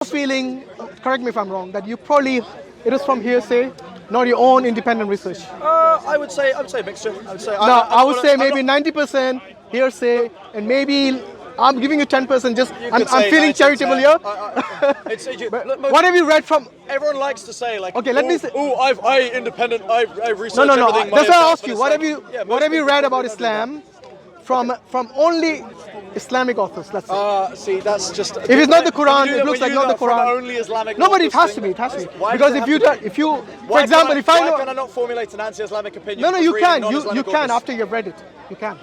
feeling, correct me if I'm wrong, that you probably, it is from hearsay, not your own independent research. I would say mixture. I would say. No, I would say I'm maybe not- 90% hearsay, and maybe I'm giving you 10%. Just You I'm could say feeling 90, charitable 10. here. It's, What have you read from? everyone likes to say like, Okay, let me say- Oh, I independent. I research No. everything. That's why I myself," asked but you. it's What like, have you yeah, What most have you people read probably about don't do that. Islam from only Islamic authors? Let's say. See, that's just. If it's not the Quran, it looks like not the Quran. Only Islamic. No, but it authors has to thing. be. It has to be. Why Because does it if you have to be? if you, for Why example, if I why know, can I not formulate an anti-Islamic opinion? no, from you reading can. non-Islamic You can authors? after you've read it. You can.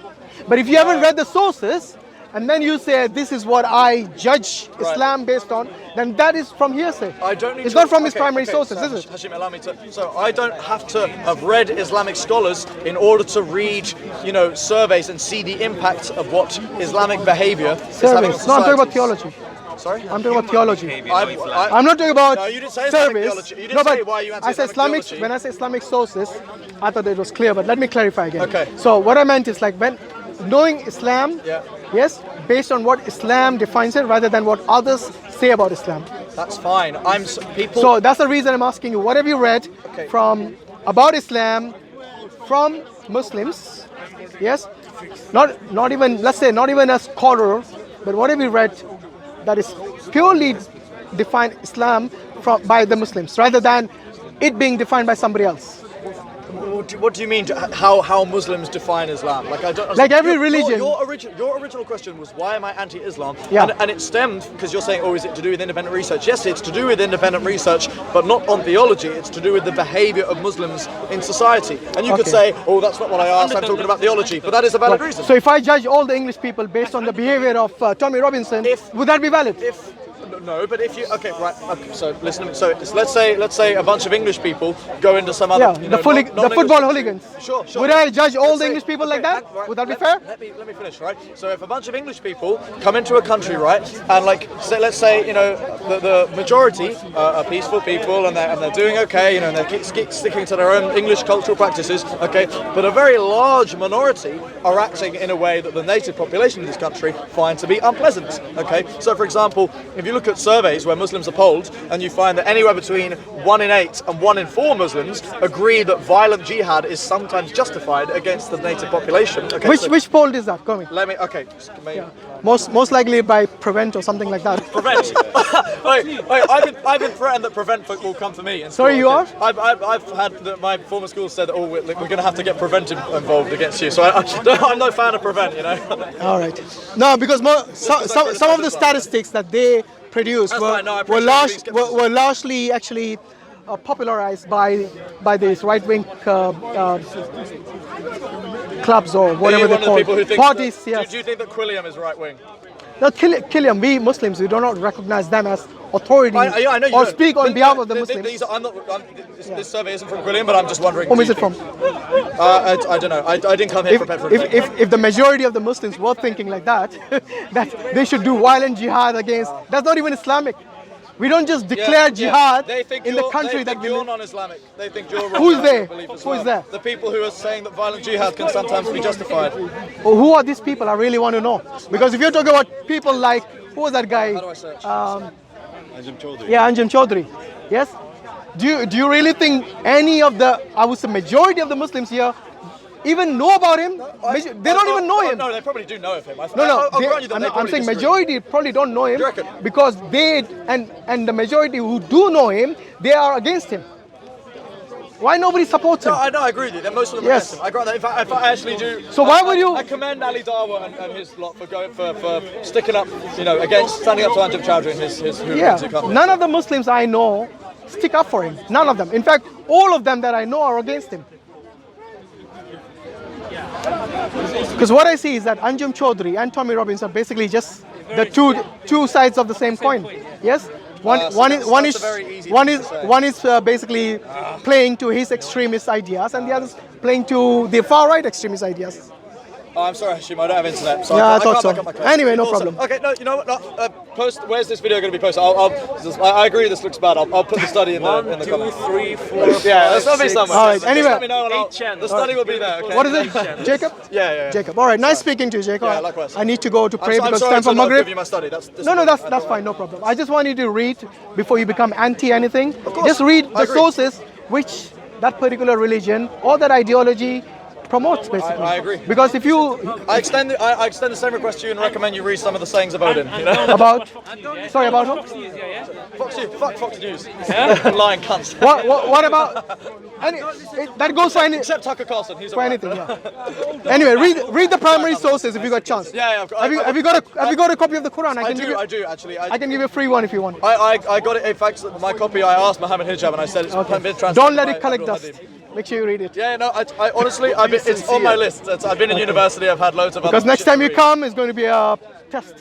But if you haven't read the sources, and then you say this is what I judge Islam based on, then that is from hearsay. I don't need It's to, not from his okay, primary okay, sources, so, is it? Hashim, allow me to. So I don't have to have read Islamic scholars in order to read, surveys and see the impact of what Islamic behavior is having on Surveys. No, I'm talking about societies. theology. Sorry? I'm talking about theology. I- I'm not talking about No, you didn't say Islamic surveys. theology. You didn't No, say but why you I said anti-Islamic Islamic. theology. When I say Islamic sources, I thought it was clear. But let me clarify again. Okay. So what I meant is like when knowing Islam, Yeah. yes, based on what Islam defines it, rather than what others say about Islam. That's fine. People. So that's the reason I'm asking you. What have you read Okay. from about Islam from Muslims? Yes, not even, let's say, not even a scholar, but what have you read that is purely defined Islam by the Muslims, rather than it being defined by somebody else? What do you mean? How Muslims define Islam? Like I don't. Like every Your- religion. Your original question was why am I anti-Islam? Yeah. And it stemmed because you're saying, is it to do with independent research? Yes, it's to do with independent research, but not on theology. It's to do with the behaviour of Muslims in society. And you could Okay. say, that's not what I asked. I'm talking about theology, but that is a valid reason. So if I judge all the English people based on the behavior of Tommy Robinson, would that be valid? No, but if you so listen to me. So let's say a bunch of English people go into some other the football non-English hooligans. Sure. Would I judge all Let's the say- English people like okay, that? right, Would that be let- fair? Let me finish, right? So if a bunch of English people come into a country, right, and let's say the majority are peaceful people and they're doing okay, and they keep sticking to their own English cultural practices, okay, but a very large minority are acting in a way that the native population of this country find to be unpleasant, okay. So for example, if you look at surveys where Muslims are polled, and you find that anywhere between 1 in 8 and 1 in 4 Muslims agree that violent jihad is sometimes justified against the native population. Okay, Which poll is that? Go me. Let me. Okay. Most likely by Prevent or something like that. Prevent. I've been threatened that Prevent will come for me. Sorry, you are? I've had my former school said, we're going to have to get Prevent involved against you. So I'm no fan of Prevent. All right. No, because some of the statistics that they produced That's were, fine. No, I appreciate were largely actually popularized by these right-wing clubs or whatever Are you they one of the call people who thinks parties. that, Yes. do you think that Quilliam is right wing? No, Killiam, we Muslims, we do not recognize them as authority I know you or don't. speak on behalf of the Muslims. This survey isn't from Quilliam, but I'm just wondering. Whom is it from? I don't know. I didn't come here prepared for a debate. If the majority of the Muslims were thinking like that, that they should do violent jihad against, that's not even Islamic. We don't just declare jihad They think in the you're- country they that think we you're live. non-Islamic. They think you're wrong. Who's in they? your belief as Who is well. that? The people who are saying that violent jihad can sometimes be justified. Well, who are these people? I really want to know. Because if you're talking about people like, who was that guy? How do I search? Anjem Chaudhry. Yeah, Anjem Chaudhry. Yes? Do you really think any of the, I would say majority of the Muslims here even know about him? They don't even know him. No, they probably do know of him. No, I'll grant you that they I'm probably saying disagree. majority probably don't know him You reckon? because they and the majority who do know him, they are against him. Why nobody supports him? No, I agree with you. That most of them Yes. are against him. I grant that. In fact, I actually do. So why would you- I commend Ali Dawa and his lot for going for sticking up, against standing up to Anjem Chaudhry and his hooligans who come. None of the Muslims I know stick up for him. None of them. In fact, all of them that I know are against him. Because what I see is that Anjem Chaudhry and Tommy Robbins are basically just the two sides of the same coin. Yes, one is basically playing to his extremist ideas, and the other is playing to the far right extremist ideas. Oh, I'm sorry, Hashim, I don't have internet. So Yeah, I can't thought so. back up my case. Anyway, no Awesome. problem. Okay, no, you know what? No, post. Where's this video going to be posted? I agree. This looks bad. I'll put the study in the One, two, comments. 3, 4, Yeah, there's 5, gotta be 6, somewhere. All right, Just anyway. let me know and 8 channels. the study will be there. Okay. What is it? Jacob? Yeah. Jacob. All right, nice speaking to you, Jacob. Yeah, likewise. I need to go to pray I'm because sorry time for to not Maghrib. give you my study. No, that's fine, no problem. I just want you to read before you become anti anything. course. Just read I the agree. sources which that particular religion or that ideology promotes, basically. I agree. Because if you I extend the same request to you and recommend you read some of the sayings of Odin. You know? about who? Fox News. Lying cunts. What about that goes for any Except Tucker Carlson. He's for alright. anything, yeah. Anyway, read the primary sources if you got a chance. Yeah. Have you got a copy of the Quran? I do actually. I can give you a free one if you want. I got it. In fact, my copy. I asked Mohammed Hijab and I said it's been translated. Don't let it by collect Abdul dust. Hadim. Make sure you read it. Yeah, no. I honestly, it's on my list. I've been in university. I've had loads of. Because other next shit time to you read. come, it's going to be a test.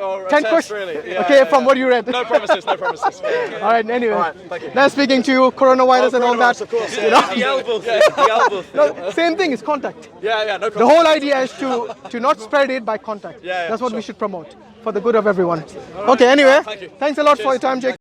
Or a 10 test, questions. Really. Yeah, Okay, from what you read. No promises. No promises. Yeah. All right, anyway. All right, thank you. Nice speaking to you, coronavirus and all that. Of course. The elbow thing. The elbow thing. No, same thing is contact. Yeah, no The problem. whole idea is to not spread it by contact. Yeah, That's what sure. we should promote for the good of everyone. Okay, anyway, Thank you. thanks a lot for your time, Jake.